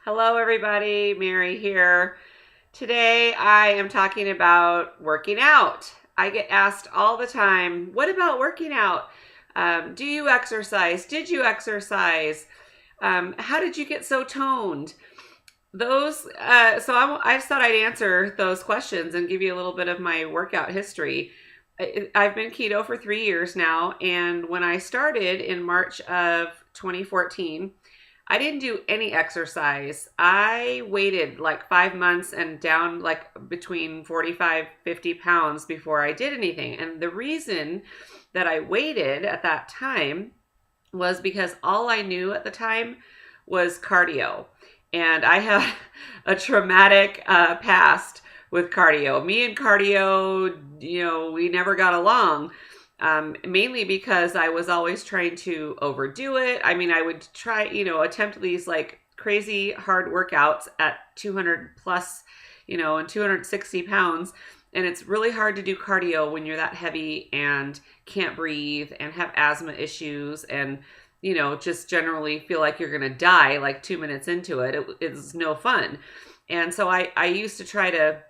Hello, everybody. Mary here. Today I am talking about working out. I get asked all the time, what about working out? Do you exercise? Did you exercise? How did you get so toned? I just thought I'd answer those questions and give you a little bit of my workout history. I've been keto for 3 years now, and when I started in March of 2014, I didn't do any exercise. I waited like 5 months and down like between 45, 50 pounds before I did anything. And the reason that I waited at that time was because all I knew at the time was cardio. And I have a traumatic past with cardio. Me and cardio, we never got along. Mainly because I was always trying to overdo it. I mean, I would try, attempt these like crazy hard workouts at 200 plus, and 260 pounds. And it's really hard to do cardio when you're that heavy and can't breathe and have asthma issues and, just generally feel like you're going to die like 2 minutes into it. It's no fun. And so I used to try to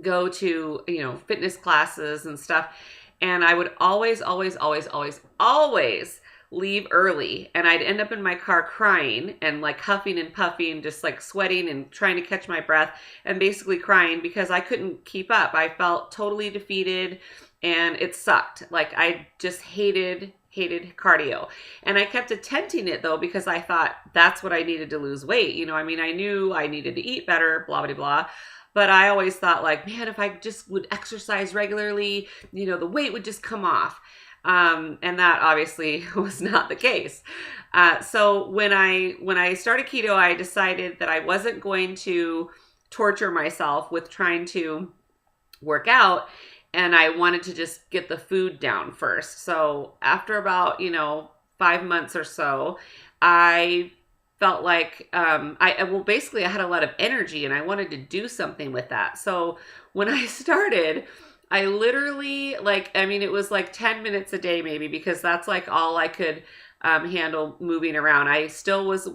go to, fitness classes and stuff. And I would always leave early. And I'd end up in my car crying and like huffing and puffing, just like sweating and trying to catch my breath and basically crying because I couldn't keep up. I felt totally defeated and it sucked. Like I just hated cardio. And I kept attempting it though, because I thought that's what I needed to lose weight. I knew I needed to eat better, blah, blah, blah. But I always thought like, man, if I just would exercise regularly, the weight would just come off. And that obviously was not the case. So when I started keto, I decided that I wasn't going to torture myself with trying to work out. And I wanted to just get the food down first. So after about, 5 months or so, I felt like basically I had a lot of energy and I wanted to do something with that. So when I started, I literally it was like 10 minutes a day maybe, because that's like all I could handle moving around. I still was,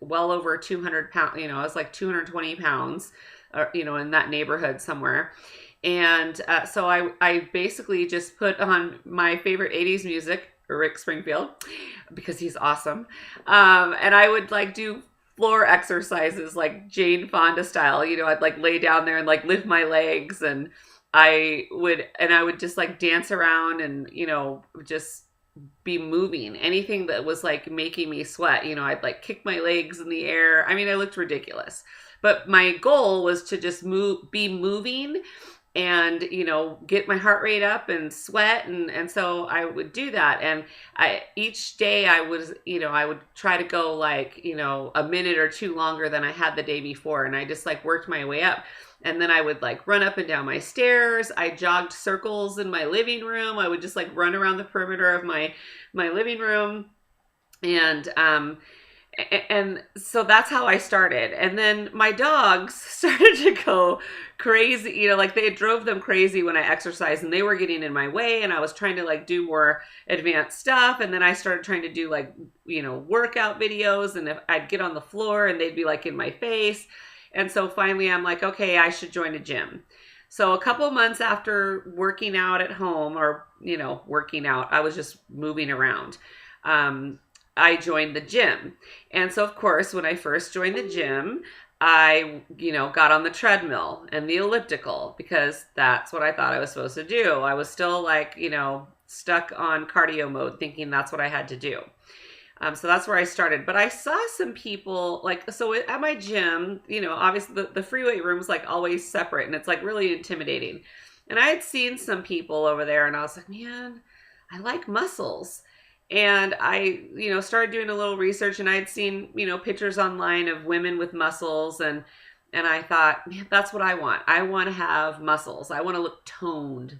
well over 200 pounds, I was like 220 pounds, or, in that neighborhood somewhere. And so I basically just put on my favorite 80s music, Rick Springfield, because he's awesome. And I would like do floor exercises like Jane Fonda style. I'd like lay down there and like lift my legs, and I would just like dance around and, just be moving. Anything that was like making me sweat, I'd like kick my legs in the air. I mean, I looked ridiculous. But my goal was to just be moving and, get my heart rate up and sweat. And so I would do that. And each day I would try to go like, a minute or two longer than I had the day before. And I just like worked my way up. And then I would like run up and down my stairs. I jogged circles in my living room. I would just like run around the perimeter of my living room. And so that's how I started. And then my dogs started to go crazy, like they drove them crazy when I exercised, and they were getting in my way, and I was trying to like do more advanced stuff. And then I started trying to do like, workout videos, and if I'd get on the floor and they'd be like in my face. And so finally I'm like, okay, I should join a gym. So a couple of months after working out at home, or, working out, I was just moving around. I joined the gym. And so, of course, when I first joined the gym, I, got on the treadmill and the elliptical, because that's what I thought I was supposed to do. I was still like, stuck on cardio mode, thinking that's what I had to do. So that's where I started. But I saw some people so at my gym, obviously the free weight room is like always separate, and it's like really intimidating. And I had seen some people over there, and I was like, man, I like muscles. And I, started doing a little research, and I'd seen, pictures online of women with muscles, and I thought, man, that's what I want. I want to have muscles. I want to look toned.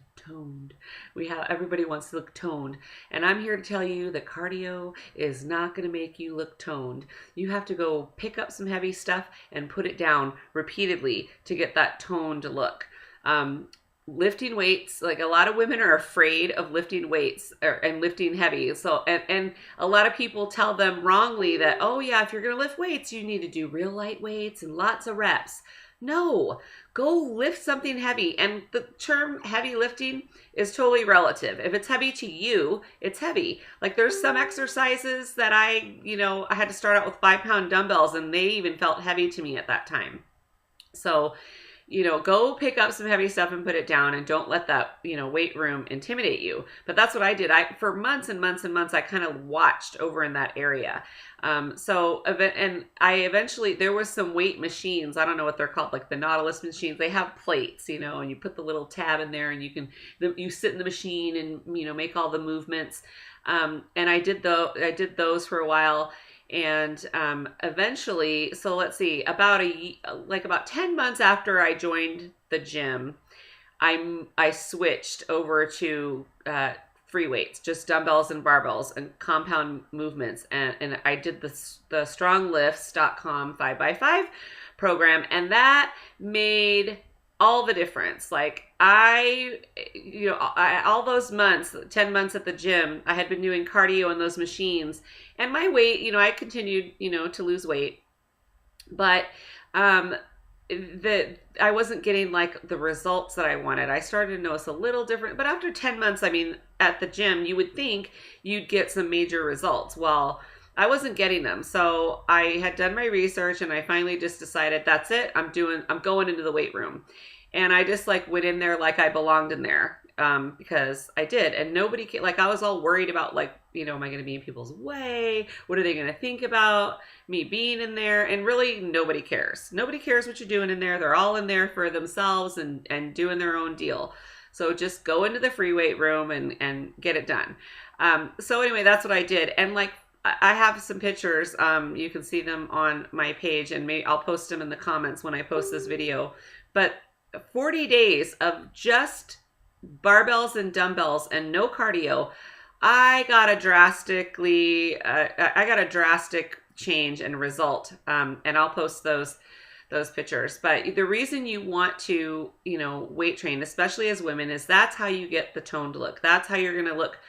Everybody wants to look toned. And I'm here to tell you that cardio is not going to make you look toned. You have to go pick up some heavy stuff and put it down repeatedly to get that toned look. lifting weights, like a lot of women are afraid of lifting weights and lifting heavy. So, and a lot of people tell them wrongly that, oh yeah, if you're going to lift weights, you need to do real light weights and lots of reps. No, go lift something heavy. And the term heavy lifting is totally relative. If it's heavy to you, it's heavy. Like there's some exercises that I had to start out with 5-pound dumbbells and they even felt heavy to me at that time. So, go pick up some heavy stuff and put it down, and don't let that, weight room intimidate you. But that's what I did. For months and months and months, I kind of watched over in that area. And I eventually, there was some weight machines. I don't know what they're called, like the Nautilus machines. They have plates, and you put the little tab in there and you sit in the machine and, make all the movements. And I did those for a while. And eventually, so let's see, about 10 months after I joined the gym, I switched over to free weights, just dumbbells and barbells and compound movements. And I did the stronglifts.com 5x5 program, and that made all the difference. Like all those months, 10 months at the gym, I had been doing cardio in those machines, and my weight, I continued, to lose weight, but I wasn't getting like the results that I wanted. I started to notice a little different, but after 10 months, at the gym, you would think you'd get some major results. Well, I wasn't getting them. So I had done my research and I finally just decided that's it. I'm going into the weight room. And I just went in there like I belonged in there, because I did. And nobody, I was all worried about am I going to be in people's way? What are they going to think about me being in there? And really nobody cares. Nobody cares what you're doing in there. They're all in there for themselves and doing their own deal. So just go into the free weight room and get it done. So anyway, that's what I did. And I have some pictures. You can see them on my page, and I'll post them in the comments when I post this video. But 40 days of just barbells and dumbbells and no cardio, I got a drastic change and result. And I'll post those pictures. But the reason you want to, weight train, especially as women, is that's how you get the toned look. That's how you're going to look,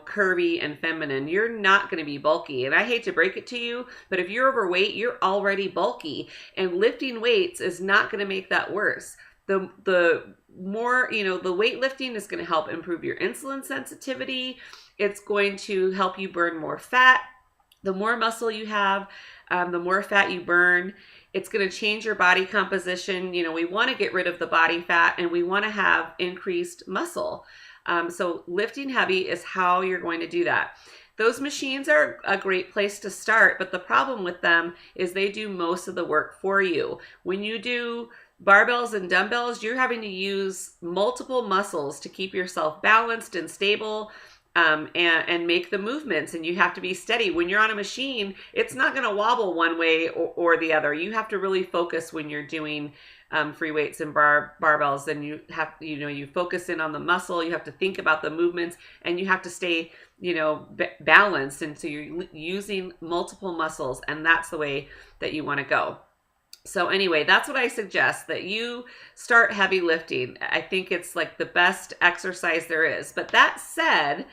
curvy and feminine. You're not going to be bulky. And I hate to break it to you, but if you're overweight, you're already bulky, and lifting weights is not going to make that worse. The more, the weightlifting is going to help improve your insulin sensitivity. It's going to help you burn more fat. The more muscle you have, the more fat you burn. It's going to change your body composition. We want to get rid of the body fat, and we want to have increased muscle. So lifting heavy is how you're going to do that. Those machines are a great place to start, but the problem with them is they do most of the work for you. When you do barbells and dumbbells, you're having to use multiple muscles to keep yourself balanced and stable, and make the movements, and you have to be steady. When you're on a machine, it's not going to wobble one way or the other. You have to really focus when you're doing free weights and barbells, and you have, you focus in on the muscle, you have to think about the movements, and you have to stay, balanced. And so you're using multiple muscles, and that's the way that you want to go. So anyway, that's what I suggest, that you start heavy lifting. I think it's the best exercise there is. But that said,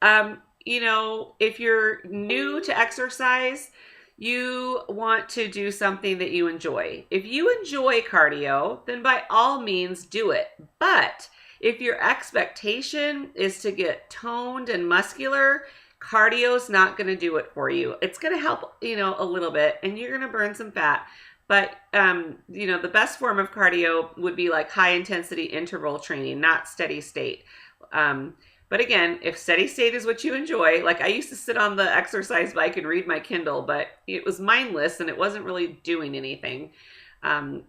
if you're new to exercise, you want to do something that you enjoy. If you enjoy cardio, then by all means do it. But if your expectation is to get toned and muscular, cardio's not going to do it for you. It's going to help, a little bit, and you're going to burn some fat. But, the best form of cardio would be high intensity interval training, not steady state. But again, if steady state is what you enjoy, I used to sit on the exercise bike and read my Kindle, but it was mindless and it wasn't really doing anything.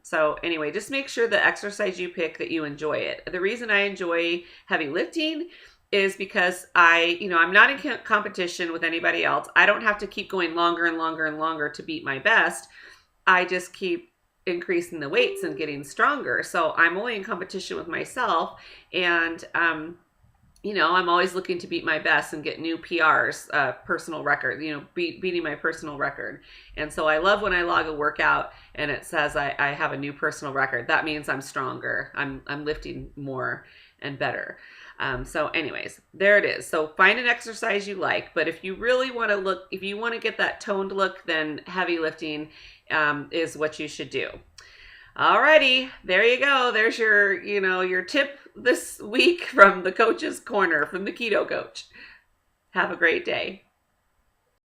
So anyway, just make sure the exercise you pick that you enjoy it. The reason I enjoy heavy lifting is because I'm not in competition with anybody else. I don't have to keep going longer and longer and longer to beat my best. I just keep increasing the weights and getting stronger. So I'm only in competition with myself. And I'm always looking to beat my best and get new PRs, personal record, beating my personal record. And so I love when I log a workout and it says I have a new personal record. That means I'm stronger. I'm lifting more and better. So anyways, there it is. So find an exercise you like, but if you really want to look, if you want to get that toned look, then heavy lifting is what you should do. Alrighty, there you go. There's your tip this week from the Coach's Corner, from the Keto Coach. Have a great day.